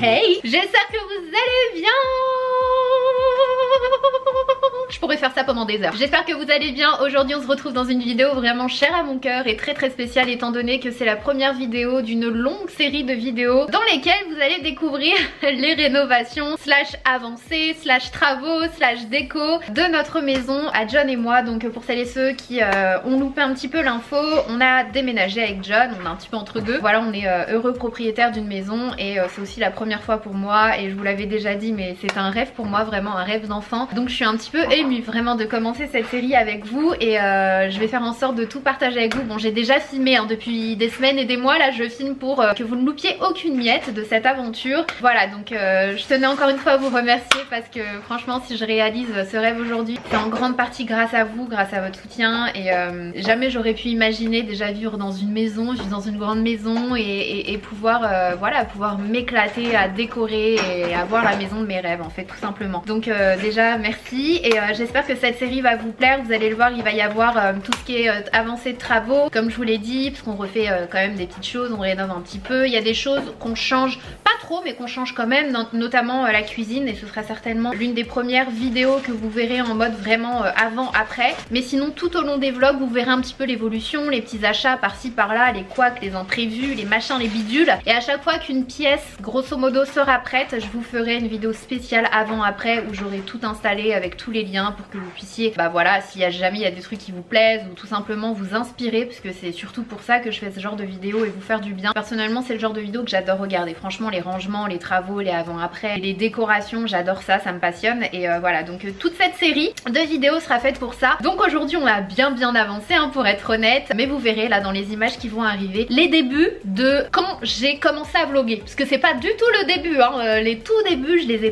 Hey, j'espère que vous allez bien. Je pourrais faire ça pendant des heures. J'espère que vous allez bien. Aujourd'hui on se retrouve dans une vidéo vraiment chère à mon cœur et très spéciale étant donné que c'est la première vidéo d'une longue série de vidéos dans lesquelles vous allez découvrir les rénovations slash avancées slash travaux slash déco de notre maison à John et moi. Donc pour celles et ceux qui ont loupé un petit peu l'info, on a déménagé avec John, on est un petit peu entre deux. Voilà, on est heureux propriétaire d'une maison et c'est aussi la première fois pour moi et je vous l'avais déjà dit mais c'est un rêve pour moi, vraiment un rêve d'enfant. Donc je suis un petit peu émue vraiment de commencer cette série avec vous et je vais faire en sorte de tout partager avec vous. Bon, j'ai déjà filmé depuis des semaines et des mois, là je filme pour que vous ne loupiez aucune miette de cette aventure. Voilà, donc je tenais encore une fois à vous remercier parce que franchement si je réalise ce rêve aujourd'hui, c'est en grande partie grâce à vous, grâce à votre soutien et jamais j'aurais pu imaginer déjà vivre dans une maison, vivre dans une grande maison et pouvoir voilà, pouvoir m'éclater à décorer et avoir la maison de mes rêves en fait, tout simplement. Donc déjà merci et j'espère que cette série va vous plaire. Vous allez le voir, il va y avoir tout ce qui est avancée de travaux comme je vous l'ai dit, parce qu'on refait quand même des petites choses, on rénove un petit peu. Il y a des choses qu'on change, pas trop mais qu'on change quand même, notamment la cuisine, et ce sera certainement l'une des premières vidéos que vous verrez en mode vraiment avant après. Mais sinon tout au long des vlogs vous verrez un petit peu l'évolution, les petits achats par-ci par-là, les couacs, les imprévus, les machins, les bidules. Et à chaque fois qu'une pièce grosso modo sera prête, je vous ferai une vidéo spéciale avant après où j'aurai tout installé avec tous les liens pour que vous puissiez, bah voilà, s'il y a jamais il y a des trucs qui vous plaisent ou tout simplement vous inspirer, parce que c'est surtout pour ça que je fais ce genre de vidéo et vous faire du bien. Personnellement c'est le genre de vidéo que j'adore regarder, franchement les rangements, les travaux, les avant-après, les décorations, j'adore ça, ça me passionne et voilà, donc toute cette série de vidéos sera faite pour ça. Donc aujourd'hui on a bien avancé hein, pour être honnête, mais vous verrez là dans les images qui vont arriver les débuts de quand j'ai commencé à vlogger, parce que c'est pas du tout le début hein, les tout débuts je les ai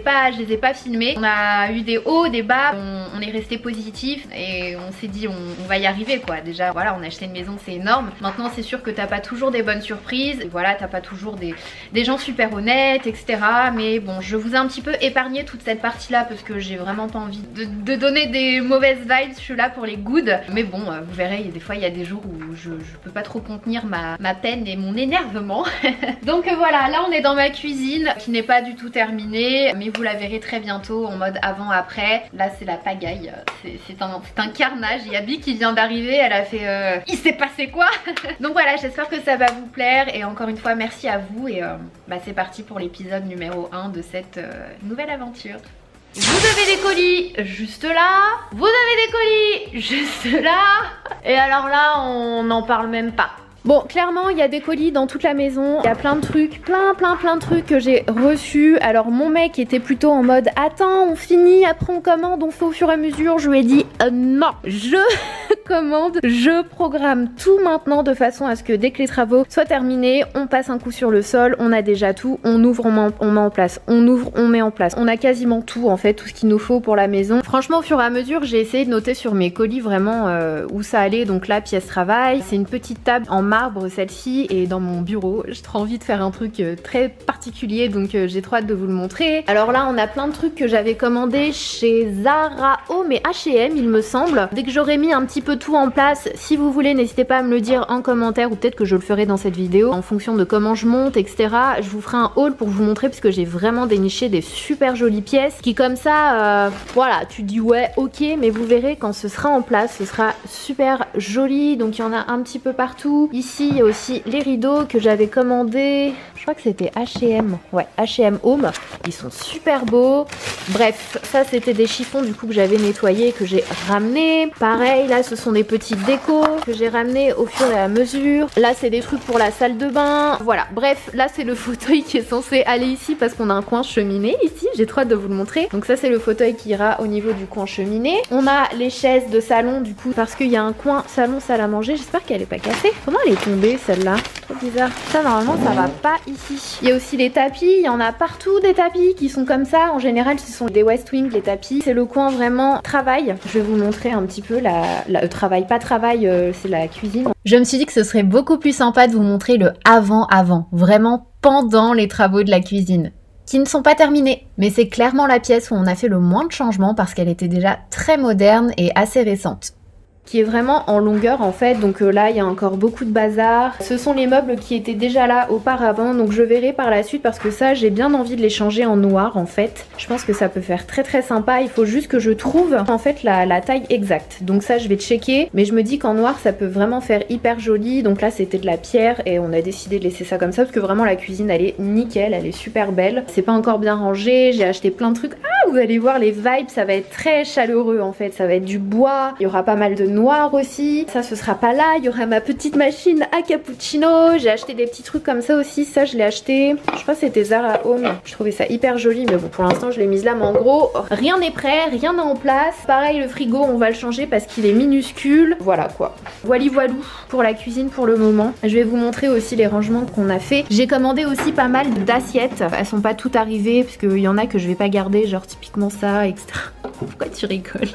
pas filmés. On a eu des hauts, des bas, on est resté positif et on s'est dit on va y arriver quoi. Déjà voilà, on a acheté une maison, c'est énorme. Maintenant c'est sûr que t'as pas toujours des bonnes surprises, et voilà, t'as pas toujours des gens super honnêtes etc. Mais bon, je vous ai un petit peu épargné toute cette partie là parce que j'ai vraiment pas envie de donner des mauvaises vibes, je suis là pour les good. Mais bon, vous verrez, des fois il y a des jours où je peux pas trop contenir ma peine et mon énervement. Donc voilà, là on est dans ma cuisine qui n'est pas du tout terminée, mais vous la verrez très bientôt en mode avant-après. Là c'est la pagaille, c'est un carnage. Il y a Bi qui vient d'arriver, elle a fait il s'est passé quoi. Donc voilà, j'espère que ça va vous plaire et encore une fois merci à vous et bah, c'est parti pour l'épisode numéro 1 de cette nouvelle aventure. Vous avez des colis juste là, vous avez des colis juste là, et alors là on n'en parle même pas. Bon, clairement il y a des colis dans toute la maison, il y a plein de trucs, plein de trucs que j'ai reçus. Alors mon mec était plutôt en mode attends on finit, après on commande, on fait au fur et à mesure. Je lui ai dit non, je commande, je programme tout maintenant de façon à ce que dès que les travaux soient terminés, on passe un coup sur le sol, on a déjà tout, on ouvre, on met en place, on ouvre, on met en place. On a quasiment tout en fait, tout ce qu'il nous faut pour la maison. Franchement au fur et à mesure j'ai essayé de noter sur mes colis vraiment où ça allait. Donc là pièce travail, c'est une petite table en marbre celle-ci, et dans mon bureau j'ai trop envie de faire un truc très particulier donc j'ai trop hâte de vous le montrer. Alors là on a plein de trucs que j'avais commandé chez Zara Home et H&M il me semble. Dès que j'aurai mis un petit peu tout en place, si vous voulez n'hésitez pas à me le dire en commentaire ou peut-être que je le ferai dans cette vidéo en fonction de comment je monte etc. Je vous ferai un haul pour vous montrer parce que j'ai vraiment déniché des super jolies pièces qui comme ça voilà tu dis ouais ok, mais vous verrez quand ce sera en place ce sera super joli. Donc il y en a un petit peu partout. Ici il y a aussi les rideaux que j'avais commandés, je crois que c'était H&M, ouais H&M Home, ils sont super beaux. Bref, ça c'était des chiffons du coup que j'avais nettoyé, que j'ai ramené. Pareil là ce sont des petites décos que j'ai ramené au fur et à mesure. Là c'est des trucs pour la salle de bain, voilà. Bref, là c'est le fauteuil qui est censé aller ici parce qu'on a un coin cheminée ici, j'ai trop hâte de vous le montrer. Donc ça c'est le fauteuil qui ira au niveau du coin cheminée. On a les chaises de salon du coup parce qu'il y a un coin salon salle à manger, j'espère qu'elle est pas cassée. Comment elle est tombée celle-là? Trop bizarre. Ça normalement ça va pas ici. Il y a aussi les tapis, il y en a partout des tapis qui sont comme ça. En général ce sont des West Wing les tapis. C'est le coin vraiment travail. Je vais vous montrer un petit peu le travail, pas travail, c'est la cuisine. Je me suis dit que ce serait beaucoup plus sympa de vous montrer le avant-avant, vraiment pendant les travaux de la cuisine, qui ne sont pas terminés. Mais c'est clairement la pièce où on a fait le moins de changements parce qu'elle était déjà très moderne et assez récente. qui est vraiment en longueur en fait, donc là il y a encore beaucoup de bazar. Ce sont les meubles qui étaient déjà là auparavant, donc je verrai par la suite parce que ça j'ai bien envie de les changer en noir en fait. Je pense que ça peut faire très sympa, il faut juste que je trouve en fait la taille exacte. Donc ça je vais checker, mais je me dis qu'en noir ça peut vraiment faire hyper joli. Donc là c'était de la pierre et on a décidé de laisser ça comme ça parce que vraiment la cuisine elle est nickel, elle est super belle. C'est pas encore bien rangé, j'ai acheté plein de trucs. Ah, vous allez voir les vibes, ça va être très chaleureux en fait, ça va être du bois, il y aura pas mal de noir aussi. Ça ce sera pas là, il y aura ma petite machine à cappuccino. J'ai acheté des petits trucs comme ça aussi, ça je l'ai acheté, je crois que c'était Zara Home. Je trouvais ça hyper joli mais bon pour l'instant je l'ai mise là, mais en gros rien n'est prêt, rien n'est en place. Pareil le frigo on va le changer parce qu'il est minuscule. Voilà quoi. Voilou pour la cuisine pour le moment. Je vais vous montrer aussi les rangements qu'on a fait. J'ai commandé aussi pas mal d'assiettes. Elles sont pas toutes arrivées parce qu'il y en a que je vais pas garder, genre typiquement ça, etc. Pourquoi tu rigoles?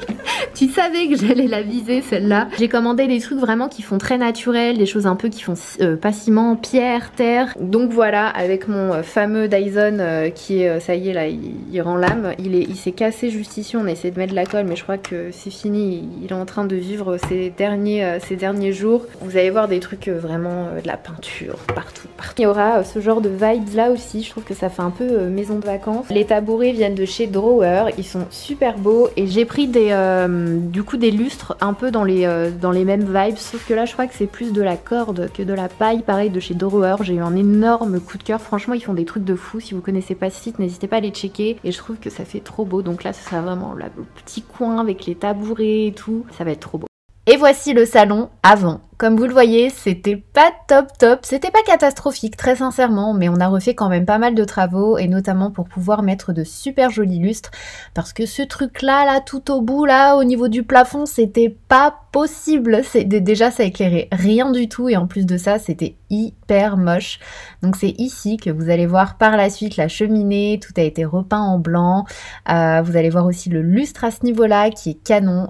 Tu savais que j'allais la viser celle-là. J'ai commandé des trucs vraiment qui font très naturels, des choses un peu qui font pas ciment, pierre, terre. Donc voilà, avec mon fameux Dyson qui est, ça y est là, il rend l'âme. Il s'est cassé juste ici, on a essayé de mettre de la colle mais je crois que c'est fini. Il est en train de vivre ses derniers jours. Vous allez voir des trucs vraiment de la peinture partout. Il y aura ce genre de vibes là aussi, je trouve que ça fait un peu maison de vacances. Les tabourets viennent de chez Drawer, ils sont super beaux et j'ai pris du coup des lustres un peu dans les mêmes vibes, sauf que là je crois que c'est plus de la corde que de la paille, pareil de chez Drawer. J'ai eu un énorme coup de cœur, franchement ils font des trucs de fou. Si vous connaissez pas ce site, n'hésitez pas à les checker et je trouve que ça fait trop beau. Donc là ce sera vraiment le petit coin avec les tabourets et tout, ça va être trop beau. Et voici le salon avant. Comme vous le voyez, c'était pas top, c'était pas catastrophique très sincèrement, mais on a refait quand même pas mal de travaux et notamment pour pouvoir mettre de super jolis lustres parce que ce truc là tout au bout là au niveau du plafond c'était pas possible. Déjà ça éclairait rien du tout et en plus de ça c'était hyper moche. Donc c'est ici que vous allez voir par la suite la cheminée, tout a été repeint en blanc. Vous allez voir aussi le lustre à ce niveau là qui est canon.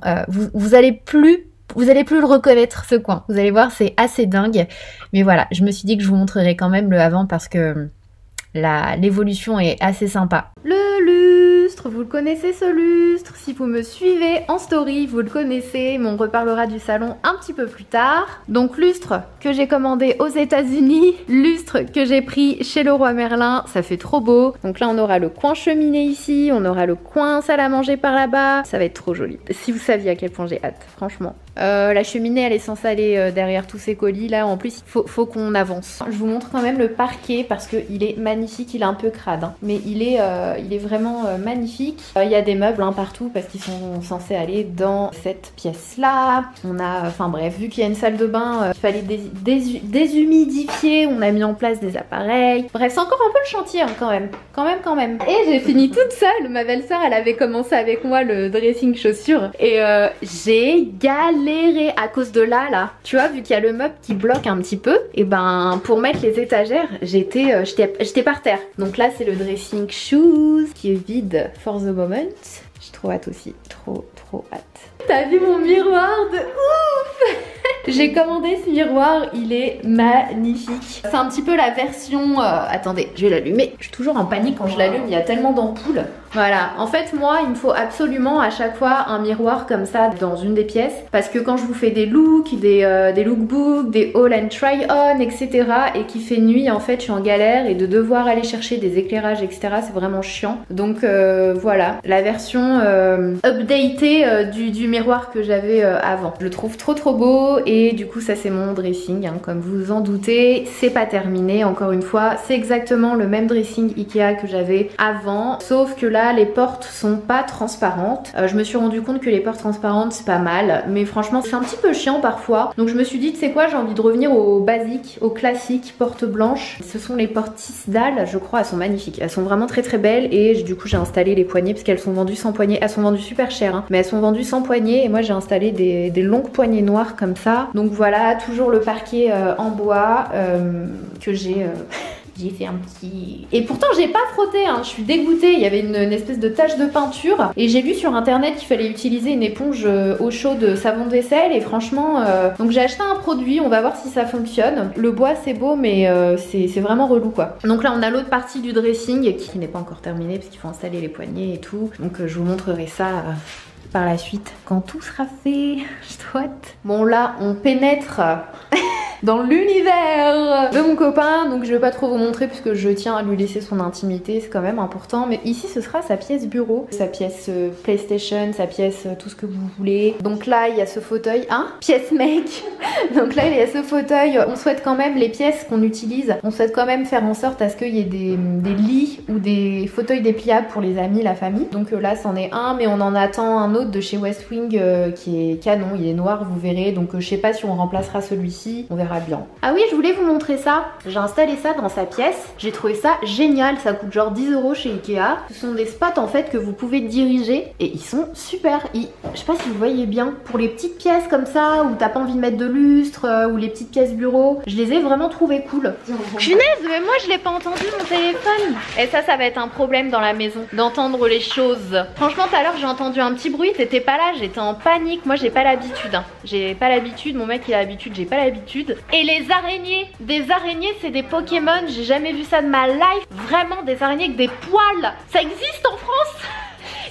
Vous allez plus le reconnaître ce coin, vous allez voir c'est assez dingue, mais voilà je me suis dit que je vous montrerai quand même le avant parce que l'évolution est assez sympa. Le lustre, vous le connaissez ce lustre, si vous me suivez en story vous le connaissez, mais on reparlera du salon un petit peu plus tard. Donc lustre que j'ai commandé aux États-Unis, lustre que j'ai pris chez Leroy Merlin, ça fait trop beau. Donc là on aura le coin cheminée ici, on aura le coin salle à manger par là-bas, ça va être trop joli. Si vous saviez à quel point j'ai hâte, franchement. La cheminée elle est censée aller derrière tous ces colis là, en plus il faut qu'on avance. Je vous montre quand même le parquet parce qu'il est magnifique, il est un peu crade hein, mais il est vraiment magnifique. Il y a des meubles hein, partout parce qu'ils sont censés aller dans cette pièce là. On a, enfin bref, vu qu'il y a une salle de bain, il fallait déshumidifier, on a mis en place des appareils. Bref c'est encore un peu le chantier hein, quand même. Et j'ai fini toute seule, ma belle-sœur elle avait commencé avec moi le dressing chaussures et j'ai galéré à cause de là, tu vois, vu qu'il y a le meuble qui bloque un petit peu, et ben pour mettre les étagères, j'étais par terre. Donc là c'est le dressing shoes qui est vide for the moment. J'ai trop hâte aussi, trop hâte. T'as vu mon miroir de ouf? J'ai commandé ce miroir, il est magnifique. C'est un petit peu la version... attendez, je vais l'allumer. Je suis toujours en panique quand je l'allume, il y a tellement d'ampoules. Voilà, en fait moi il me faut absolument à chaque fois un miroir comme ça dans une des pièces. Parce que quand je vous fais des looks, des lookbooks, des haul and try on, etc. et qu'il fait nuit en fait je suis en galère et de devoir aller chercher des éclairages, etc. c'est vraiment chiant. Donc voilà, la version updatée du miroir que j'avais avant. Je le trouve trop beau et du coup ça c'est mon dressing hein, comme vous vous en doutez. C'est pas terminé encore une fois, c'est exactement le même dressing Ikea que j'avais avant, sauf que là les portes sont pas transparentes. Je me suis rendu compte que les portes transparentes c'est pas mal, mais franchement c'est un petit peu chiant parfois. Donc je me suis dit tu sais quoi, j'ai envie de revenir au basique, au classique, porte blanche. Ce sont les portes Tisdale, je crois, elles sont magnifiques. Elles sont vraiment très belles et du coup j'ai installé les poignées parce qu'elles sont vendues sans poignées. Elles sont vendues super chères hein, mais elles sont vendues sans poignées et moi j'ai installé des longues poignées noires comme ça. Donc voilà, toujours le parquet en bois que j'ai J'ai fait un petit... Et pourtant j'ai pas frotté, hein. Je suis dégoûtée, il y avait une espèce de tache de peinture. Et j'ai lu sur internet qu'il fallait utiliser une éponge eau chaude savon de vaisselle. Et franchement, donc j'ai acheté un produit, on va voir si ça fonctionne. Le bois c'est beau mais c'est vraiment relou quoi. Donc là on a l'autre partie du dressing qui n'est pas encore terminée parce qu'il faut installer les poignées et tout. Donc je vous montrerai ça... par la suite, quand tout sera fait, je souhaite. Bon là, on pénètre dans l'univers de mon copain, donc je vais pas trop vous montrer puisque je tiens à lui laisser son intimité, c'est quand même important. Mais ici, ce sera sa pièce bureau, sa pièce PlayStation, sa pièce tout ce que vous voulez. Donc là, il y a ce fauteuil, hein, pièce mec. Donc là, il y a ce fauteuil. On souhaite quand même les pièces qu'on utilise, on souhaite quand même faire en sorte à ce qu'il y ait des lits ou des fauteuils dépliables pour les amis, la famille. Donc là, c'en est un, mais on en attend un autre de chez West Wing qui est canon, il est noir, vous verrez. Donc je sais pas si on remplacera celui-ci, on verra bien. Ah oui, je voulais vous montrer ça. J'ai installé ça dans sa pièce. J'ai trouvé ça génial. Ça coûte genre 10 € chez Ikea. Ce sont des spots en fait que vous pouvez diriger et ils sont super. Je sais pas si vous voyez bien. Pour les petites pièces comme ça où t'as pas envie de mettre de lustre ou les petites pièces bureau, je les ai vraiment trouvées cool. Punaise, mais moi je l'ai pas entendu mon téléphone. Et ça va être un problème dans la maison d'entendre les choses. Franchement, tout à l'heure j'ai entendu un petit bruit. T'étais pas là, j'étais en panique. Moi j'ai pas l'habitude. Hein. J'ai pas l'habitude. Mon mec il a l'habitude, j'ai pas l'habitude. Et les araignées, des araignées c'est des Pokémon, j'ai jamais vu ça de ma life. Vraiment des araignées avec des poils, ça existe en France.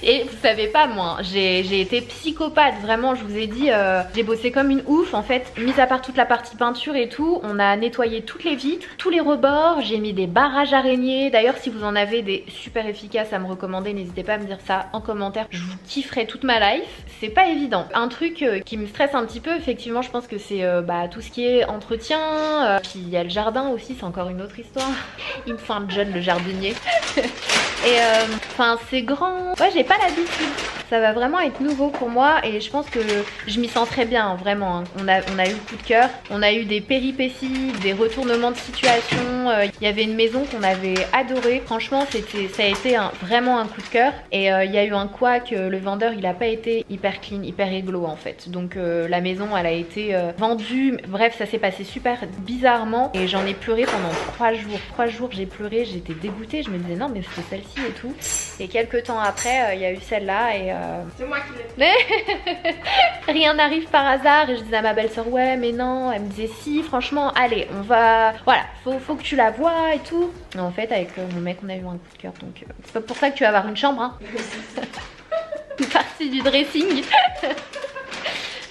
Et vous savez pas moi, j'ai été psychopathe, vraiment je vous ai dit, j'ai bossé comme une ouf en fait, mis à part toute la partie peinture et tout, on a nettoyé toutes les vitres, tous les rebords, j'ai mis des barrages araignées. D'ailleurs si vous en avez des super efficaces à me recommander, n'hésitez pas à me dire ça en commentaire, je vous kifferai toute ma life. C'est pas évident. Un truc qui me stresse un petit peu, effectivement je pense que c'est tout ce qui est entretien, puis il y a le jardin aussi, c'est encore une autre histoire. Il me faut un John le jardinier. Et enfin c'est grand, ouais j'ai pas l'habitude, ça va vraiment être nouveau pour moi et je pense que je m'y sens très bien vraiment. On a eu le coup de cœur, on a eu des péripéties, des retournements de situation. Il y avait une maison qu'on avait adorée, franchement ça a été vraiment un coup de cœur. Et il y a eu un couac, le vendeur il a pas été hyper clean, hyper réglo en fait. Donc la maison elle a été vendue, bref ça s'est passé super bizarrement et j'en ai pleuré pendant 3 jours. 3 jours j'ai pleuré, j'étais dégoûtée, je me disais non mais c'est celle-ci et tout. Et quelques temps après il y a eu celle-là et c'est moi qui l'ai fait. Rien n'arrive par hasard et je disais à ma belle-sœur ouais mais non, elle me disait si franchement allez on va, voilà faut que tu la vois et tout. Et en fait avec mon mec on a eu un coup de cœur donc c'est pas pour ça que tu vas avoir une chambre hein. Une partie du dressing.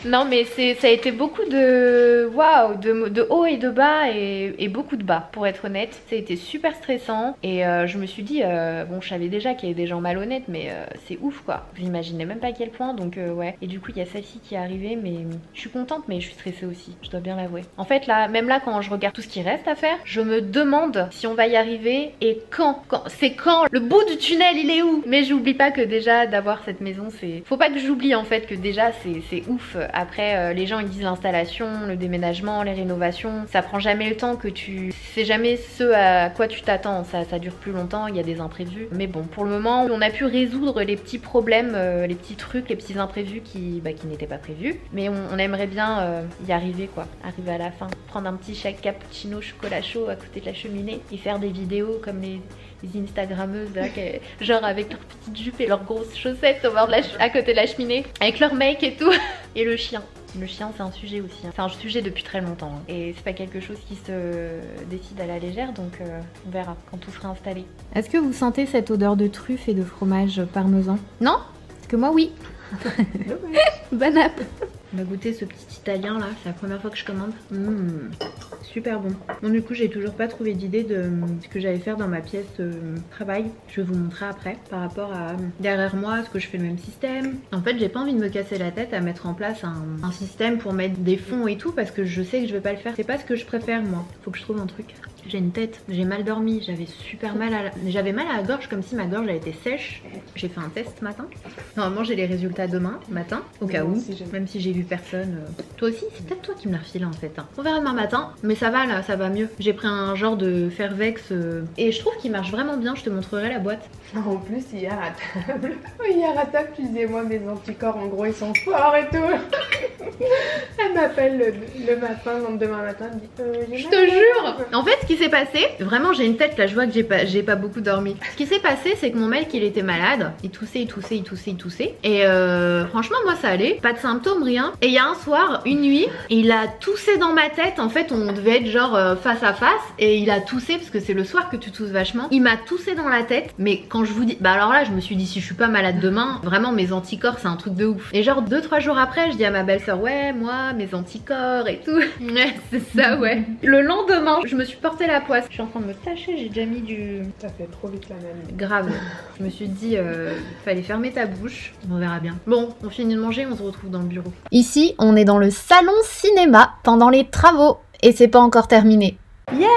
Non mais ça a été beaucoup de waouh, de haut et de bas et beaucoup de bas pour être honnête. Ça a été super stressant et je me suis dit bon je savais déjà qu'il y avait des gens malhonnêtes mais c'est ouf quoi. Vous imaginez même pas à quel point donc ouais. Et du coup il y a celle-ci qui est arrivée mais je suis contente mais je suis stressée aussi, je dois bien l'avouer. En fait là, même là quand je regarde tout ce qui reste à faire, je me demande si on va y arriver et quand c'est quand le bout du tunnel il est où. Mais j'oublie pas que déjà d'avoir cette maison c'est... Faut pas que j'oublie en fait que déjà c'est ouf. Après les gens ils disent l'installation, le déménagement, les rénovations, ça prend jamais le temps que tu... C'est jamais ce à quoi tu t'attends, ça dure plus longtemps, il y a des imprévus. Mais bon pour le moment on a pu résoudre les petits problèmes, les petits trucs, les petits imprévus qui n'étaient pas prévus. Mais on aimerait bien y arriver quoi, arriver à la fin. Prendre un petit shake cappuccino chocolat chaud à côté de la cheminée et faire des vidéos comme les instagrammeuses là, genre avec leurs petites jupes et leurs grosses chaussettes au bord de à côté de la cheminée avec leur make et tout. Et le chien c'est un sujet aussi hein. C'est un sujet depuis très longtemps hein. Et c'est pas quelque chose qui se décide à la légère donc on verra quand tout sera installé. Est-ce que vous sentez cette odeur de truffe et de fromage parmesan? Non? Parce que moi oui. Bon app. On va goûter ce petit italien là, c'est la première fois que je commande. Super bon. Bon du coup j'ai toujours pas trouvé d'idée de ce que j'allais faire dans ma pièce de travail. Je vais vous montrer après par rapport à derrière moi, est-ce que je fais le même système. En fait j'ai pas envie de me casser la tête à mettre en place un système pour mettre des fonds et tout parce que je sais que je vais pas le faire. C'est pas ce que je préfère moi. Faut que je trouve un truc. J'ai une tête, j'ai mal dormi, j'avais super mal à j'avais mal à la gorge comme si ma gorge elle était sèche. J'ai fait un test ce matin. Normalement j'ai les résultats demain matin au cas où, même si j'ai vu personne. Toi aussi, c'est peut-être toi qui me l'as refilé en fait hein. On verra demain matin, mais ça va là, ça va mieux. J'ai pris un genre de Fervex et je trouve qu'il marche vraiment bien, je te montrerai la boîte. En plus hier à table, tu disais moi mes anticorps en gros ils sont forts et tout. Elle m'appelle le matin, le lendemain matin, elle me dit je te jure. En fait, ce qui s'est passé, vraiment j'ai une tête là, je vois que j'ai pas beaucoup dormi. Ce qui s'est passé, c'est que mon mec il était malade, il toussait, il toussait, il toussait, il toussait. Et franchement moi ça allait, pas de symptômes, rien. Et il y a un soir, une nuit, il a toussé dans ma tête. En fait on devait être genre face à face et il a toussé parce que c'est le soir que tu tousses vachement. Il m'a toussé dans la tête, mais quand je vous dis, bah alors là je me suis dit si je suis pas malade demain, vraiment mes anticorps c'est un truc de ouf. Et genre 2-3 jours après je dis à ma belle-sœur ouais moi mes anticorps et tout. Ouais c'est ça ouais. Le lendemain je me suis porté la poisse. Je suis en train de me tâcher, j'ai déjà mis du... Ça fait trop vite la même. Grave. Je me suis dit fallait fermer ta bouche. On verra bien. Bon on finit de manger, on se retrouve dans le bureau. Ici on est dans le salon cinéma pendant les travaux et c'est pas encore terminé. Yeah,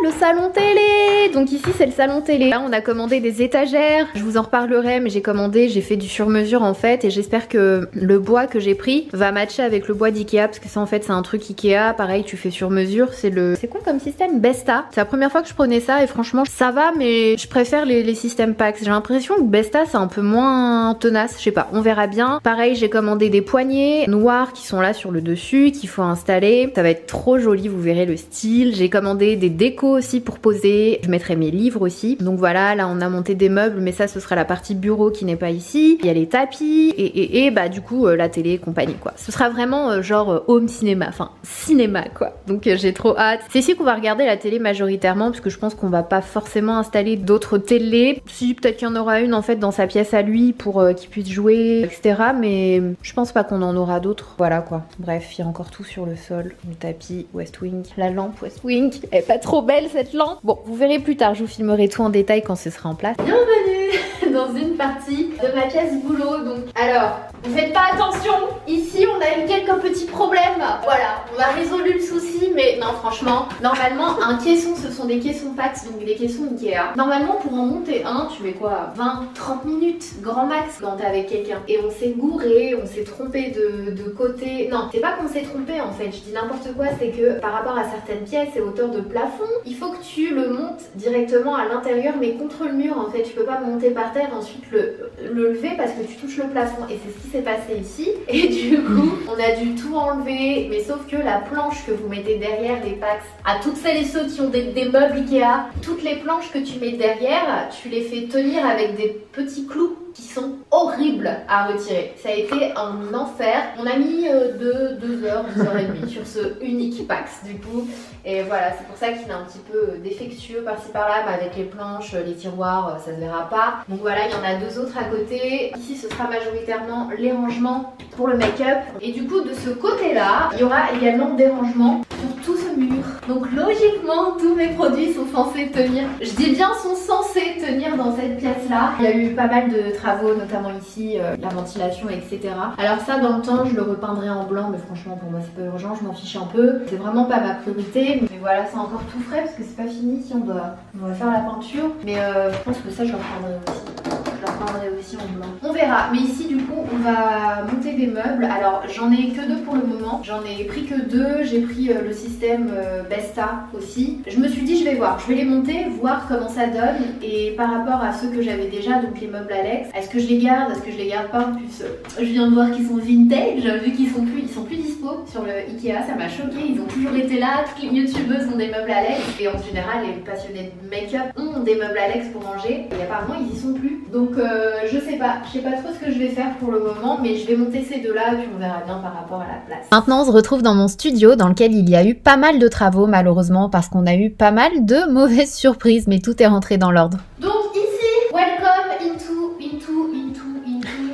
le salon télé. Donc ici c'est le salon télé. Là on a commandé des étagères. Je vous en reparlerai mais j'ai fait du sur-mesure en fait. Et j'espère que le bois que j'ai pris va matcher avec le bois d'Ikea. Parce que ça en fait c'est un truc Ikea. Pareil tu fais sur-mesure. C'est quoi comme système? Besta. C'est la première fois que je prenais ça. Et franchement ça va mais je préfère les systèmes Pax. J'ai l'impression que Besta c'est un peu moins tenace. Je sais pas, on verra bien. Pareil j'ai commandé des poignées noirs qui sont là sur le dessus. Qu'il faut installer. Ça va être trop joli, vous verrez le style. J'ai commandé des décos aussi pour poser, je mettrai mes livres aussi. Donc voilà, là on a monté des meubles mais ça ce sera la partie bureau qui n'est pas ici. Il y a les tapis et bah du coup la télé et compagnie quoi. Ce sera vraiment genre home cinéma, enfin cinéma quoi. Donc j'ai trop hâte. C'est ici qu'on va regarder la télé majoritairement parce que je pense qu'on va pas forcément installer d'autres télés. Si peut-être qu'il y en aura une en fait dans sa pièce à lui pour qu'il puisse jouer etc. Mais je pense pas qu'on en aura d'autres. Voilà quoi. Bref, il y a encore tout sur le sol. Le tapis West Wing, la lampe West Wing. Elle est pas trop belle cette lampe. Bon, vous verrez plus tard, je vous filmerai tout en détail quand ce sera en place. Bienvenue dans une partie de ma pièce boulot. Donc, alors, vous faites pas attention. Ici, on a eu quelques petits problèmes. Voilà, on a résolu le souci, mais non, franchement, normalement, un caisson, ce sont des caissons Pax, donc des caissons Ikea. Normalement, pour en monter un, tu mets quoi 20-30 minutes, grand max, quand t'es avec quelqu'un. Et on s'est gouré, on s'est trompé de côté. Non, c'est pas qu'on s'est trompé en fait, je dis n'importe quoi, c'est que par rapport à certaines pièces et hauteur de plafond, il faut que tu le montes directement à l'intérieur, mais contre le mur en fait. Tu peux pas monter par terre et ensuite le lever parce que tu touches le plafond. Et c'est ce qui s'est passé ici. Et du coup, on a dû tout enlever, mais sauf que la planche que vous mettez derrière les Pax, à toutes celles et ceux qui ont des meubles Ikea, toutes les planches que tu mets derrière, tu les fais tenir avec des petits clous qui sont horribles à retirer. Ça a été un enfer. On a mis 2 heures, 2 heures et demie sur ce unique Pax du coup. Et voilà, c'est pour ça qu'il est un petit peu défectueux par-ci par-là, mais avec les planches, les tiroirs, ça se verra pas. Donc voilà, il y en a 2 autres à côté. Ici, ce sera majoritairement les rangements pour le make-up. Et du coup, de ce côté-là, il y aura également des rangements sur tout ce mur. Donc logiquement, tous mes produits sont censés tenir. Je dis bien sont censés tenir dans cette pièce-là. Il y a eu pas mal de travaux, notamment ici, la ventilation, etc. Alors ça, dans le temps, je le repeindrai en blanc, mais franchement, pour moi, c'est pas urgent, je m'en fiche un peu. C'est vraiment pas ma priorité. Mais voilà, c'est encore tout frais parce que c'est pas fini si on doit faire la peinture. Mais je pense que ça, je le repeindrai aussi. Je le repeindrai aussi en blanc. On verra. Mais ici, du coup, on va monter des meubles. Alors, j'en ai que 2 pour le moment. J'en ai pris que 2. J'ai pris le système Besta aussi. Je me suis dit, je vais voir. Je vais les monter, voir comment ça donne. Et par rapport à ceux que j'avais déjà, donc les meubles Alex, est-ce que je les garde, est-ce que je les garde pas? En plus, je viens de voir qu'ils sont vintage, vu qu'ils sont plus dispo sur le Ikea, ça m'a choqué. Ils ont toujours été là, toutes les youtubeuses ont des meubles Alex. Et en général, les passionnés de make-up ont des meubles Alex pour ranger. Et apparemment, ils y sont plus. Donc, je sais pas trop ce que je vais faire pour le moment, mais je vais monter ces 2-là, puis on verra bien par rapport à la place. Maintenant, on se retrouve dans mon studio, dans lequel il y a eu pas mal de travaux, malheureusement, parce qu'on a eu pas mal de mauvaises surprises, mais tout est rentré dans l'ordre. Donc ici, welcome into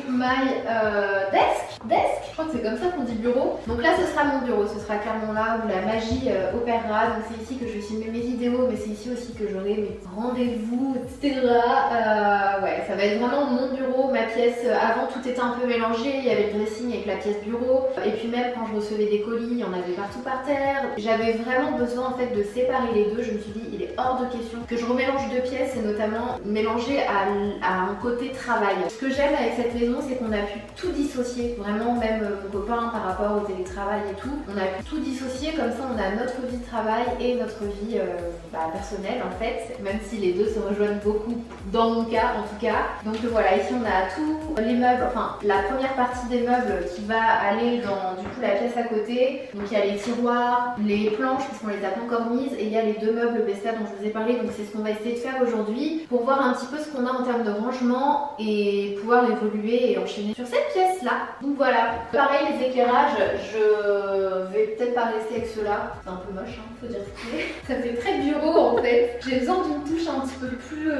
my desk. Je crois que c'est comme ça qu'on dit bureau. Donc là ce sera mon bureau, ce sera clairement là où la magie opérera. Donc c'est ici que je vais filmer mes vidéos, mais c'est ici aussi que j'aurai mes rendez-vous, etc. Ouais, ça va être vraiment mon bureau, ma pièce. Avant tout était un peu mélangé, il y avait le dressing avec la pièce bureau. Et puis même quand je recevais des colis, il y en avait partout par terre. J'avais vraiment besoin en fait de séparer les deux. Je me suis dit il est hors de question que je remélange 2 pièces et notamment mélanger à un côté travail. Ce que j'aime avec cette maison, c'est qu'on a pu tout dissocier, vraiment même mon copain par rapport au télétravail et tout, on a pu tout dissocier, comme ça on a notre vie de travail et notre vie personnelle en fait, même si les deux se rejoignent beaucoup dans mon cas en tout cas. Donc voilà, ici on a tout tous les meubles, enfin la première partie des meubles qui va aller dans du coup la pièce à côté. Donc il y a les tiroirs, les planches parce qu'on les a pas encore mises et il y a les deux meubles Besta dont je vous ai parlé. Donc c'est ce qu'on va essayer de faire aujourd'hui pour voir un petit peu ce qu'on a en termes de rangement et pouvoir évoluer et enchaîner sur cette pièce là. Donc voilà, pareil les éclairages, je vais peut-être pas rester avec ceux-là. C'est un peu moche, hein, faut dire ce qu'il est. Ça fait très bureau en fait. J'ai besoin d'une touche un petit peu plus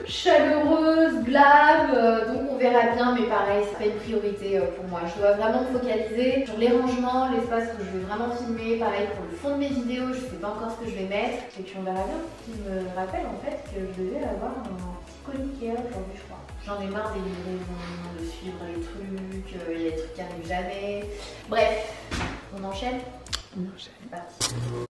chaleureuse, glam, donc on verra bien, mais pareil, c'est pas une priorité pour moi. Je dois vraiment me focaliser sur les rangements, l'espace où je vais vraiment filmer, pareil pour le fond de mes vidéos, je sais pas encore ce que je vais mettre, et puis on verra bien. Ce qui me rappelle en fait que je devais avoir un petit colis Ikea aujourd'hui, je crois. J'en ai marre des livraisons, de suivre les trucs, il y a des trucs qui arrivent jamais. Bref, on enchaîne. On enchaîne. C'est parti.